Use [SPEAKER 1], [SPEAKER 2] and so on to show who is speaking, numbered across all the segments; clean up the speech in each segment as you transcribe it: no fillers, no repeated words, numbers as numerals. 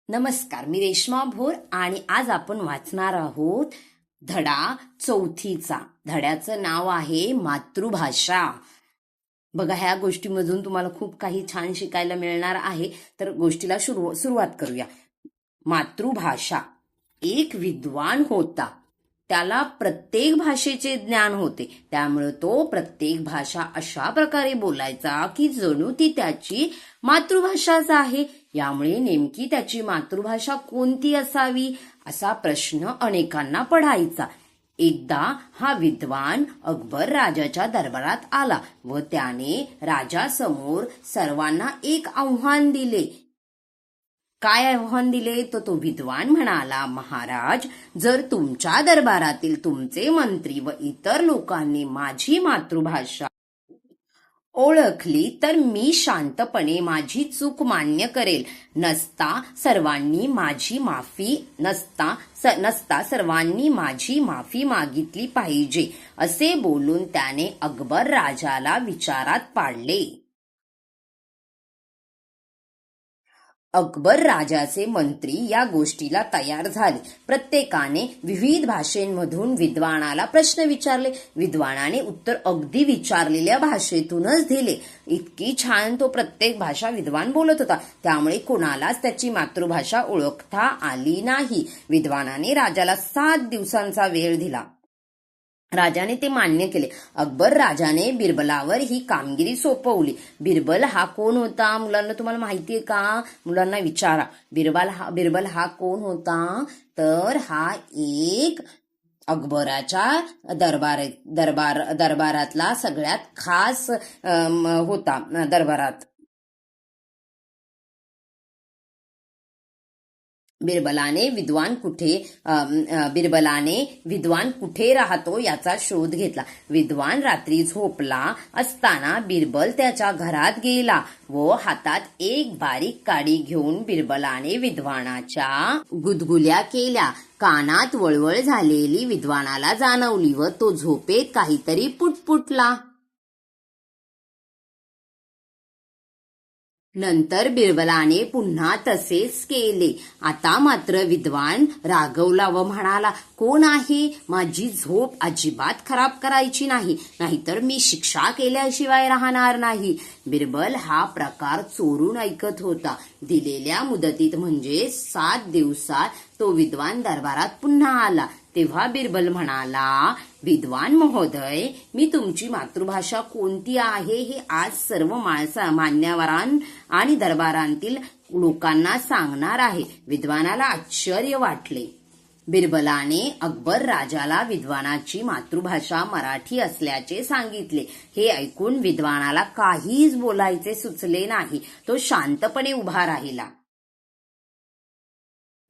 [SPEAKER 1] नमस्कार, मी रेश्मा भोर आणि आज आपण वाचणार आहोत धडा चौथीचा. धड्याचं नाव आहे मातृभाषा. बघा, ह्या गोष्टीमधून तुम्हाला खूप काही छान शिकायला मिळणार आहे. तर गोष्टीला सुरुवात करूया. मातृभाषा. एक विद्वान होता. त्याला प्रत्येक भाषेचे ज्ञान होते. त्यामुळे तो प्रत्येक भाषा अशा प्रकारे बोलायचा की जणू ती त्याची मातृभाषाच आहे. यामुळे नेमकी त्याची मातृभाषा कोणती असावी असा प्रश्न अनेकांना पडायचा. एकदा हा विद्वान अकबर राजाच्या दरबारात आला व त्याने राजासमोर सर्वांना एक आव्हान दिले. काय आव्हान दिले? तो विद्वान म्हणाला, महाराज, जर तुमच्या दरबारातील तुमचे मंत्री व इतर लोकांनी माझी मातृभाषा ओळखली तर मी शांतपणे माझी चूक मान्य करेल. नसता सर्वांनी माझी माफी मागितली पाहिजे, असे बोलून त्याने अकबर राजाला विचारात पाडले. अकबर राजाचे मंत्री या गोष्टीला तयार झाले. प्रत्येकाने विविध भाषेंमधून विद्वानाला प्रश्न विचारले. विद्वानाने उत्तर अगदी विचारलेल्या भाषेतूनच दिले. इतकी छान तो प्रत्येक भाषा विद्वान बोलत होता. त्यामुळे कोणालाच त्याची मातृभाषा ओळखता आली नाही. विद्वानाने राजाला 7 दिवसांचा वेळ दिला. राजाने ते मान्य केले. अकबर राजाने बिरबलावर ही कामगिरी सोपवली. बिरबल हा कोण होता? मुलांना तुम्हाला माहितीये का? मुलांना विचारा. बिरबल हा कोण होता? तर हा एक अकबराच्या दरबारातला सगळ्यात खास होता. बिरबलाने विद्वान कुठे राहतो याचा शोध घेतला. विद्वान रात्री झोपला असताना बिरबल त्याच्या घरात गेला व हातात एक बारीक काडी घेऊन बिरबलाने विद्वानाच्या गुदगुल्या केल्या. कानात वळवळ झालेली विद्वानाला जाणवली व तो झोपेत काहीतरी पुटपुटला. नंतर बिरबलाने पुन्हा तसेच केले. आता मात्र विद्वान रागवला व म्हणाला, कोण आहे? माझी झोप अजिबात खराब करायची नाही, नाहीतर मी शिक्षा केल्याशिवाय राहणार नाही. बिरबल हा प्रकार चोरून ऐकत होता. दिलेल्या मुदतीत म्हणजे 7 दिवसात तो विद्वान दरबारात पुन्हा आला. तेव्हा बिरबल म्हणाला, विद्वान महोदय, मी तुमची मातृभाषा कोणती आहे हे आज सर्व मान्यवरां आणि दरबारांतील लोकांना सांगणार आहे. विद्वानाला आश्चर्य वाटले. बिरबलाने अकबर राजाला विद्वानाची मातृभाषा मराठी असल्याचे सांगितले. हे ऐकून विद्वानाला काहीच बोलायचे सुचले नाही. तो शांतपणे उभा राहिला.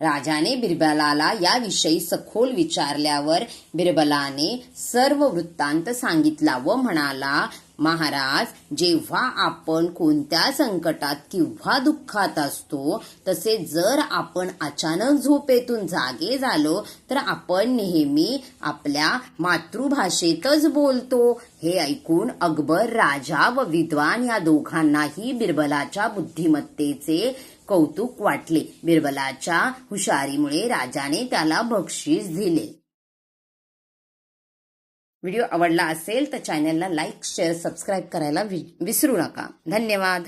[SPEAKER 1] राजाने बिरबलाला याविषयी सखोल विचारल्यावर बिरबलाने सर्व वृत्तांत सांगितला व म्हणाला, महाराज, जेव्हा आपण कोणत्या संकटात किंवा दुःखात असतो, तसे जर आपण अचानक झोपेतून जागे झालो तर आपण नेहमी आपल्या मातृभाषेतच बोलतो. हे ऐकून अकबर राजा व विद्वान या दोघांनाही बिरबलाच्या बुद्धिमत्तेचे कौतुक वाटले. बिरबलाच्या हुशारीमुळे राजाने त्याला बक्षीस दिले. व्हिडिओ आवडला असेल तर चॅनलला लाईक, शेअर, सबस्क्राईब करायला विसरू नका. धन्यवाद.